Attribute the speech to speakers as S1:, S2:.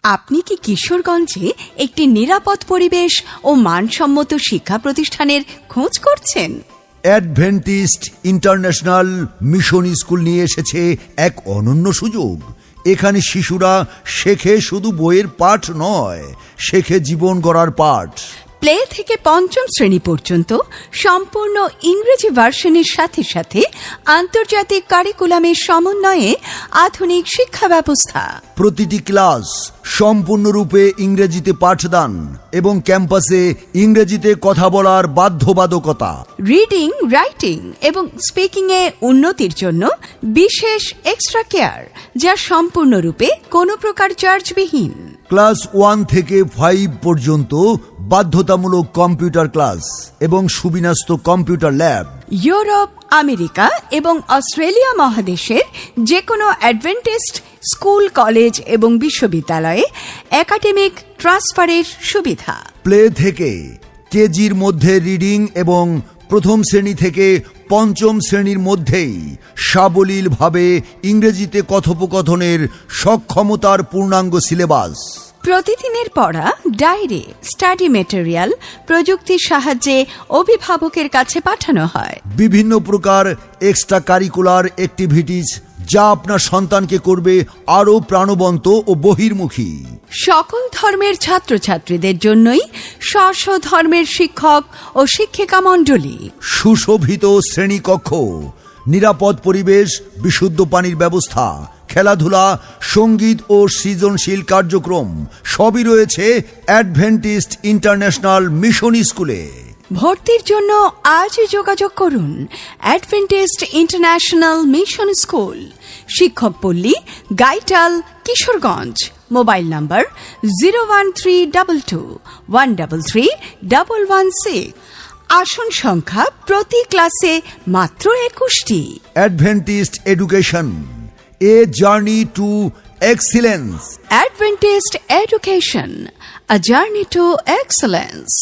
S1: আপনি কি কিশোরগঞ্জে একটি নিরাপদ পরিবেশ ও মানসম্মত শিক্ষা প্রতিষ্ঠানের খোঁজ করছেন?
S2: অ্যাডভেন্টিস্ট ইন্টারন্যাশনাল মিশন স্কুল নিয়ে এসেছে এক অনন্য সুযোগ। এখানে শিশুরা শেখে শুধু বইয়ের পাঠ নয়, শেখে জীবন গড়ার পাঠ।
S1: প্লে থেকে পঞ্চম শ্রেণী পর্যন্ত সম্পূর্ণ ইংরেজি ভার্সনের সাথে সাথে আন্তর্জাতিক কারিকুলামের সমন্বয়ে আধুনিক শিক্ষা ব্যবস্থা।
S2: প্রতিটি ক্লাস সম্পূর্ণরূপে ইংরেজিতে পাঠদান এবং ক্যাম্পাসে ইংরেজিতে কথা বলার বাধ্যবাধকতা।
S1: রিডিং, রাইটিং এবং স্পিকিং এ উন্নতির জন্য বিশেষ এক্সট্রা কেয়ার, যা সম্পূর্ণরূপে কোনো প্রকার চার্জবিহীন।
S2: ক্লাস 1 থেকে 5 পর্যন্ত বাধ্যতামূলক কম্পিউটার ক্লাস এবং সুবিন্যস্ত কম্পিউটার ল্যাব।
S1: ইউরোপ, আমেরিকা এবং অস্ট্রেলিয়া মহাদেশের যে কোনো অ্যাডভেন্টিস্ট স্কুল, কলেজ এবং বিশ্ববিদ্যালয়ে একাডেমিক ট্রান্সফারের সুবিধা।
S2: প্লে থেকে কেজির মধ্যে রিডিং এবং প্রথম শ্রেণী থেকে পঞ্চম শ্রেণীর মধ্যেই সাবলীলভাবে ইংরেজিতে কথোপকথনের সক্ষমতার পূর্ণাঙ্গ সিলেবাস।
S1: প্রতিদিনের পড়া, ডায়েরি, স্টাডি ম্যাটেরিয়াল প্রযুক্তির সাহায্যে অভিভাবকের কাছে পাঠানো হয়।
S2: বিভিন্ন প্রকার এক্সট্রা কারিকুলার অ্যাক্টিভিটিস যা আপনার সন্তানকে করবে আরও প্রাণবন্ত ও বহির্মুখী।
S1: সকল ধর্মের ছাত্রছাত্রীদের জন্যই স্ব ধর্মের শিক্ষক ও শিক্ষিকা মণ্ডলী।
S2: সুশোভিত শ্রেণীকক্ষ, নিরাপদ পরিবেশ, বিশুদ্ধ পানির ব্যবস্থা, খেলাধুলা, সঙ্গীত ও সৃজনশীল কার্যক্রম সবই রয়েছে অ্যাডভেন্টিস্ট ইন্টারন্যাশনাল মিশন স্কুলে।
S1: ভর্তির জন্য আজই যোগাযোগ করুন অ্যাডভেন্টিস্ট ইন্টারন্যাশনাল মিশন স্কুল, শিক্ষক পল্লী, গাইটাল, কিশোরগঞ্জ। মোবাইল নম্বর 01322133116। আসন সংখ্যা প্রতি ক্লাসে মাত্র 21টি।
S2: Adventist Education, a journey to excellence.
S1: Adventist Education, a journey to excellence.